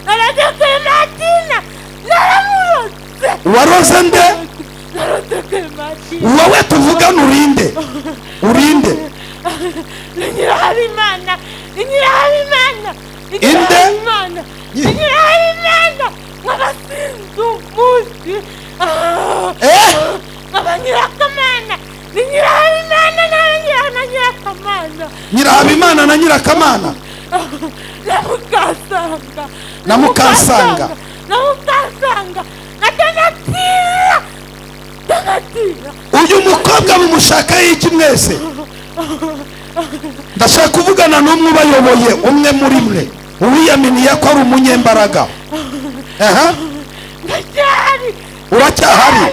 Naroze Clementina. Naramuroze. Waroze nde? Naroze Clementina. Wowe tuvugana urinde? Urinde? Nyirahabimana. Nyirahabimana. Inde? Nyirahabimana. Nk'abasinzi umunsi. Nk'abanyirakamana. Ni Nyirahabimana na Nyirakamana. Nyirahabimana na Nyirakamana? Na Mukasanga. Uyu mukobwa mumushaka iki mwese? Ndashaka kuvugana n'umwe ubayoboye, umwe muri mwe uwiyaminiye ko ari umunyembaraga. Uracyahari?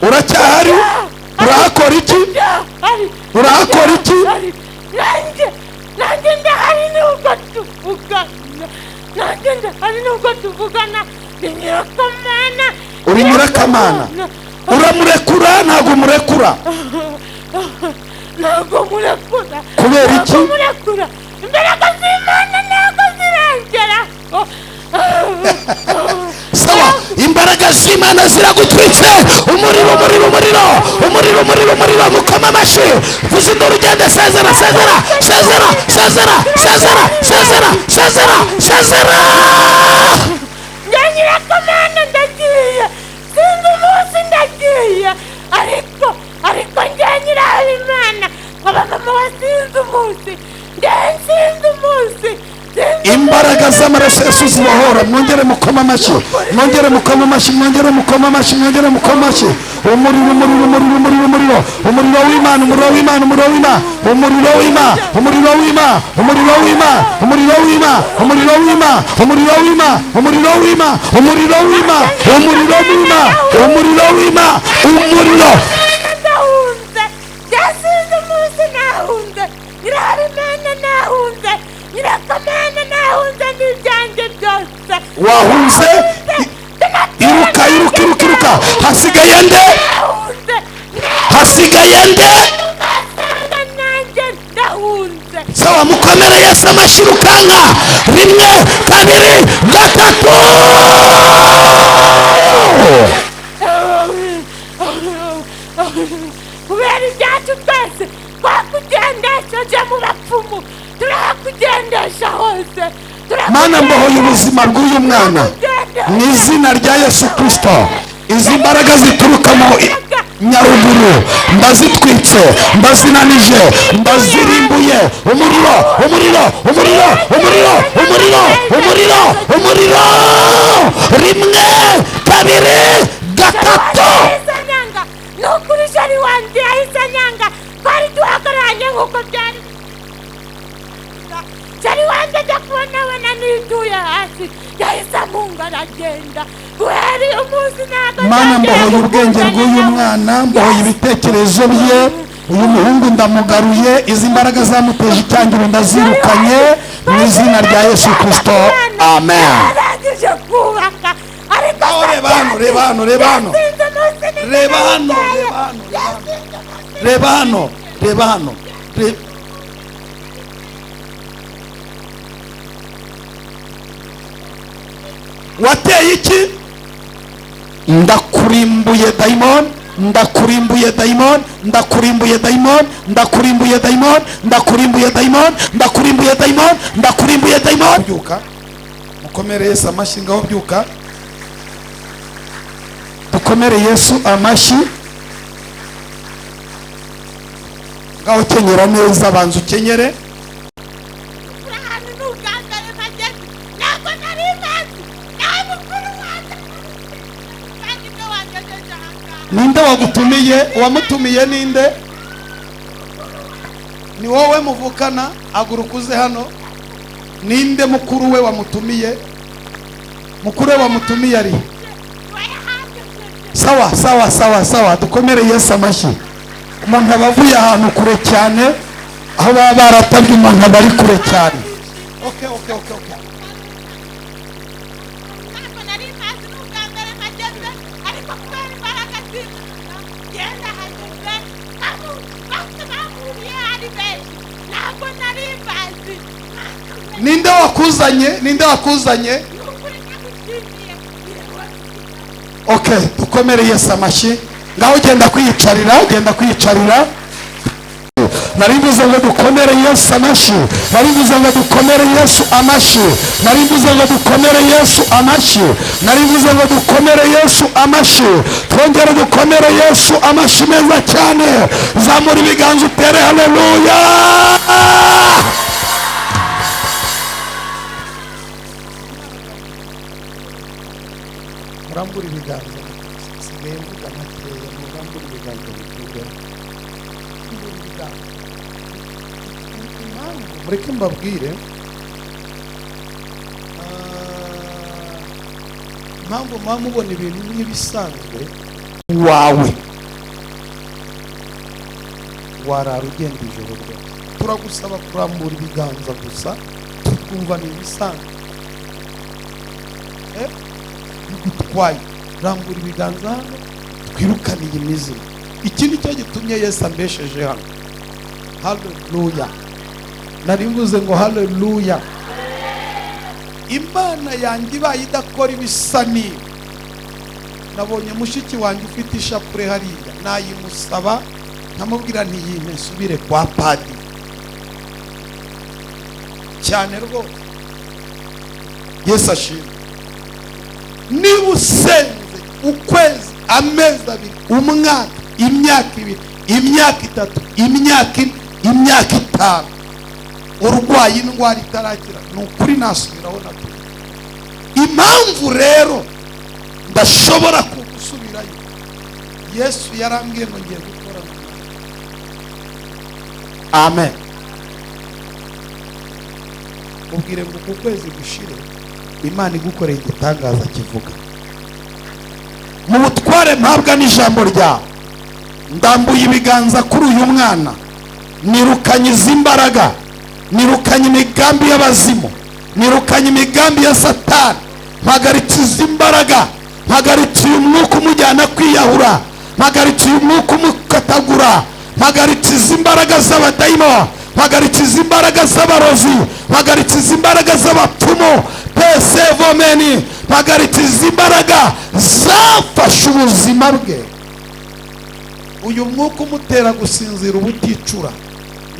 Uracyahari? Urahakora iki? Urahakora iki? Nanjye ndahari nubwo tuvugana. Ni Nyirakamana. Uri Nyirakamana? Uramurekura? Ntabwo umurekura? Ntabwo murekura. Kubera iki? Imbaraga z'Imana ntabwo zirengera. Sawa, imbaraga z'Imana ziragutwitse. Umuriro mukoma amashyi. Vuza induru ugende sezera. Nyirakamana ndagiye. Sinzi umunsi ndagiye. Ariko njye Nyirahabimana. Abamama wasinze umunsi. Sinzi umunsi. Imbaraga z'amaraso Yesu zibohora. Mwongere mukoma amashyi. Umuriro w'Imana. Yasinze umunsi nahunze. Nyirahabimana nahunze. Nyirakamana nahunze n'ibyanjye byose. Wahunze? Iruka. Hasigaye nde? Nanjye ndahunze. Sawa, mukomere Yesu amashyi rukanga. 1, 2, 3. Kubera ibyacu twese twakugendesheje mu bapfumu. Turakugendesha hose. Mana mbohoye ubuzima bw'uyu mwana mu izina rya Yesu Kristo. Izi mbaraga zituruka mu Nyaruguru ndazitwitse, ndazinanije, ndazirimbuye. Umuriro 1, 2, 3. Nukuri shari wanjye yahise anyanga. Twari duhagararanye nk'uko byari. Shari wanjye ajya kubona nituye hasi. Yahise amunga aragenda. Guhera uyu munsi ntabwo Mana mbohoye ubwenge bw'uyu mwana, mbohoye ibitekerezo bye. Uyu muhungu ndamugaruye. Izi mbaraga zamuteje icyangiro ndazirukanye mu izina rya Yesu Kristo. Amen. arangije kubaka. Ariko reba hano. Wateye iki? Ndakurimbuye daimon. Byuka. Mukomere Yesu amashyi ngaho byuka. Dukomere Yesu amashyi. Ngaho kenyera neza, banza ukenyere. wagutumiye, wamutumiye ninde? Ni wowe muvukana? Agurukuze hano. Ninde mukuru we wamutumiye? Mukuru we wamutumiye ari? Sawa, dukomere Yesu amashyi. Umuntu abavuye ahantu kure cyane, aho baba baratabye umuntu bari kure cyane. Okay. Ninde wakuzanye? Okay, dukomere Yesu amashyi. Ngaho genda kwiyicarira. Naribuze ngo dukomere Yesu amashyi. Twongere dukomere Yesu amashyi meza cyane. Zamura ibiganza utere haleluya. Murambura ibiganza. Sigaye mvuga makeya, murambura ibiganza biture. Mureke mbabwire impamvu muba mubona ibintu nk'ibisanzwe wawe warara ugenda ijoro rwose. Turagusaba kurambura ibiganza gusa tukumva ni ibisanzwe. Bigutwaye, rambura ibiganza hano twirukane iyi mizimu. Iki ni cyo gitumye Yesu ambesheje hano. Haleluya. Nari mvuze ngo haleluya. Imana yanjye ibaye idakora ibisa n'ibi, nabonye mushiki wanjye ufite ishapure hariya, nayimusaba nkamubwira nti yime nsubire kwa padiri cyane rwose. Yesu ashimwe. Niba usenze ukwezi, amezi abiri, umwaka, imyaka ibiri, imyaka itatu, imyaka ine, imyaka itanu, urwaye indwara itarakira, ni ukuri nasubiraho nabyo. Impamvu rero ndashobora kugusubirayo, Yesu yarambwiye ngo ngiye gukora. Amen. Ubwire ngo ku kwezi gushire Imana igukoreye igitangaza kivuga. Mu butware mpabwa n'ijambo ryawe, ndambuye ibiganza kuri uyu mwana, nirukanye izimbaraga, nirukanye imigambi y'abazimu, nirukanye imigambi ya Satani, mpagaritse izimbaraga, mpagaritse uyu mwuka umujyana kwiyahura, mpagaritse uyu mwuka umukatagura, mpagaritse izimbaraga z'abadayimoni, mpagaritse izimbaraga z'abarozi, mpagaritse izimbaraga z'abapfumu, pese vomeni, mpagaritse izimbaraga zafashe ubuzima bwe. Uyu mwuka umutera gusinzira ubuticura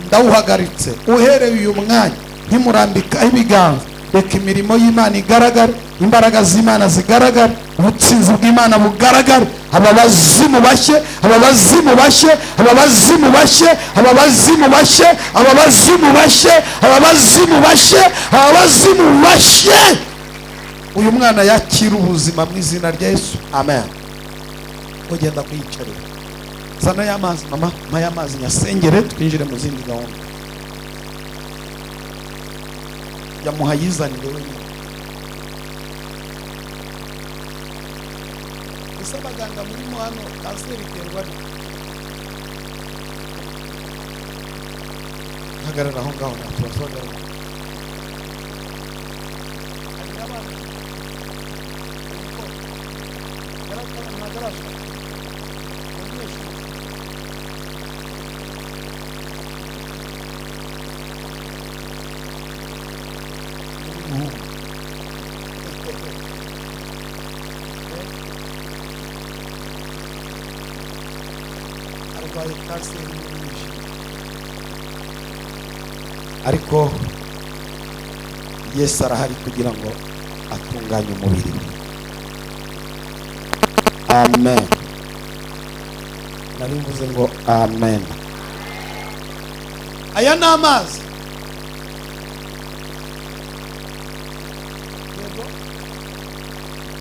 ndawuhagaritse. Uhereye uyu mwanya ntimurambikaho ibiganza, reka imirimo y'Imana igaragare, imbaraga z'Imana zigaragare, ubutsinzi bw'Imana bugaragare. Ababazimu bashye, ababazimu bashye, ababazimu bashye, ababazimu bashye, ababazimu bashye, ababazimu bashye, ababazimu bashye. Uyu mwana yakira ubuzima mu izina rya Yesu. Amen. Ugenda kwiyicarira. Zana y'amazi mama, maya amazi nyasengere twinjire mu zindi gahunda. Yamuhayizanire wenyine. Gusa abaganga murimo hano kanseri iterwa ni. Hagarara aho ngaho natubasobanurira. Ariko Yesu arahari kugira ngo atunganye umubiri we. Amen. Narivuze ngo amen. Aya ni amazi.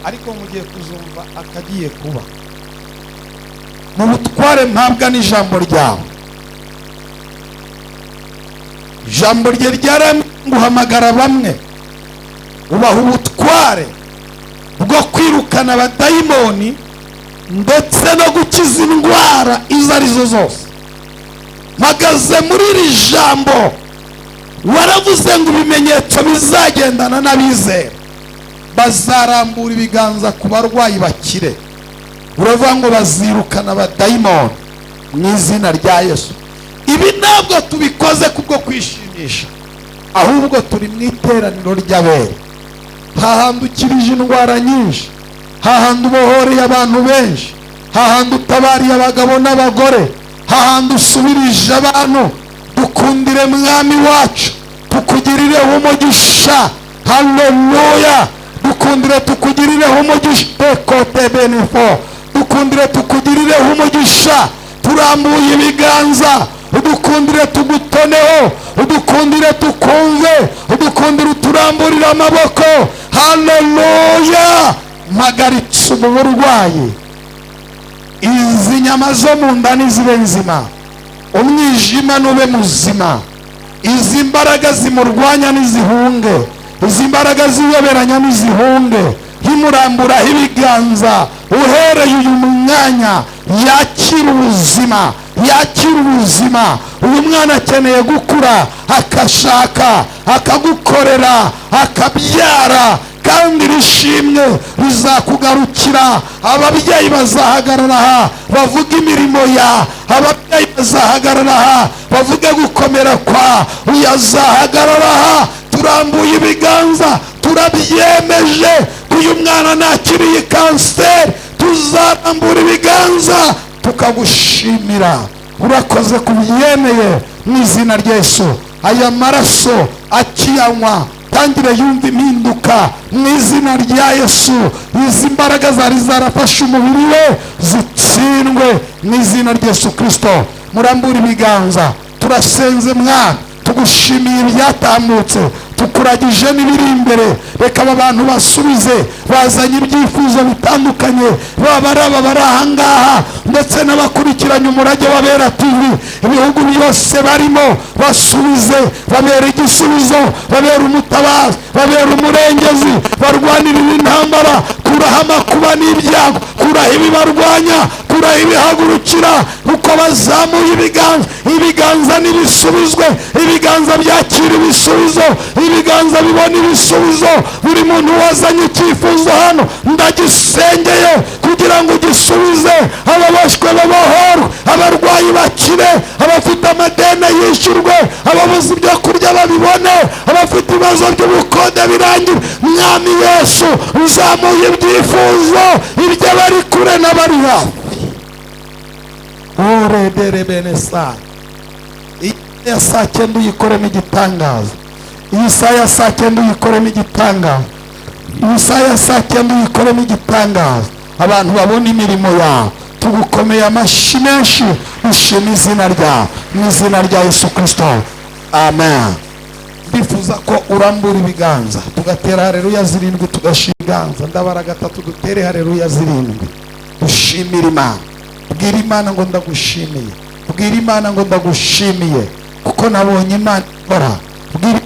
Ariko mugiye kuzumva akagiye kuba. mu butware mpabwa n'ijambo ryawe. Ijambo rye ryaraguhamagara bamwe ubaha ubutware bwo kwirukana abadayimoni ndetse no gukiza indwara izo arizo zose. Mpagaze muri iri jambo, waravuze ngo ibimenyetso bizagendana n'abizera, bazarambura ibiganza ku barwayi bakire. Uravuga ngo bazirukana abadayimoni mu izina rya Yesu. Ibi ntabwo tubikoze kubwo kwishimisha, ahubwo turi mu iteraniro ry'abera, hahandi ukirije indwara nyinshi, hahandi ubohoreye abantu benshi, hahandi utabariye abagabo n'abagore, hahandi usubirije abantu. Dukundire mwami wacu, tukugirireho umugisha. Haleluya. Dukundire tukugirireho umugisha. Kote benefo. Dukundire tukugirireho umugisha. Turambuye ibiganza, udukundire tugutoneho, udukundire tukumve, udukundire uturamburire amaboko. Haleluya. Mpagaritse ubu burwayi, izi nyama zo mu nda nizibe nzima, umwijima nube muzima, izi mbaraga zimurwanya nizihunge, izi mbaraga ziyoberanya nizihunge. Himuramburaho ibiganza, uhereye uyu mwanya yakira ubuzima, yakira ubuzima. Uyu mwana akeneye gukura, akashaka, akagukorera, akabyara, kandi rishimwe rizakugarukira. Ababyeyi bazahagarara aha bavuga imirimo ya, ababyeyi bazahagarara aha bavuge gukomera kwa uyu, azahagarara aha. Turambuye ibiganza, turabyemeje. Uyu mwana nakiriye kanseri, tuzarambura ibiganza tukagushimira. Urakoze kubyemeye mu izina rya Yesu. Aya maraso akiyanywa tangire yumva impinduka mu izina rya Yesu. Izi mbaraga zari zarafashe umubiri we zitsindwe mu izina rya Yesu Kristo. Murambura ibiganza, turasenze mwana, tugushimiye ibyatambutse, tukuragije n'ibiri imbere. Reka aba bantu basubize, bazanye ibyifuzo bitandukanye, baba ari aba bari ahangaha ndetse n'abakurikiranye umurage w'Abera TV, ibihugu byose barimo, basubize, babera igisubizo, babera umutabazi, babera umurengezi, barwanirira intambara. Kuraho amakuba n'ibyago, kuraho ibibarwanya, kuraho ibihagurukira. Uko bazamuye ibiganza, ibiganza nibisubizwe, ibiganza byakira ibisubizo, ibiganza bibona ibisubizo. Buri muntu wazanye icyifuzo hano ndagisengeye kugira ngo gisubize. Ababashwe babohorwe, abarwayi bakire, abafite amadeni yishyurwe, ababuze ibyo kurya babibone, abafite ibibazo by'ubukode birangire. Mwami Yesu, uzamuye ibyifuzo iby'abari kure n'abari hafi. Uredere benesa. Iya saa cyenda uyikoremo igitangaza. Iyi saa ya saa cyenda uyikoremo igitangaza. Iyi saa ya saa cyenda uyikoremo igitangaza. Abantu babona imirimo yawe. Tugukomeye amashyi menshi, ushima izina ryawe mu izina rya Yesu Kristo. Amen. Bifuza ko urambura ibiganza, tugatera haleluya zirindwi, tugashima ibiganza. Ndabara gatatu, dutere haleluya zirindwi. Dushimira Imana. Bwira Imana ngo ndagushimiye. Bwira Imana ngo ndagushimiye kuko nabonye Imana ikora. Bwira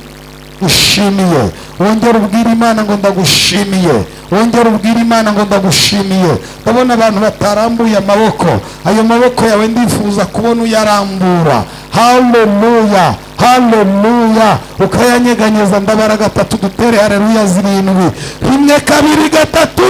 ushimiye. Wongera ubwira Imana ngo ndagushimiye. Wongera ubwira Imana ngo ndagushimiye. Ndabona abantu batarambuye amaboko. Ayo maboko yawe ndifuza kubona uyarambura. Haleluya, haleluya. Ukayanyeganyeza. Ndabara gatatu, dutere haleluya zirindwi. Rimwe, kabiri, gatatu.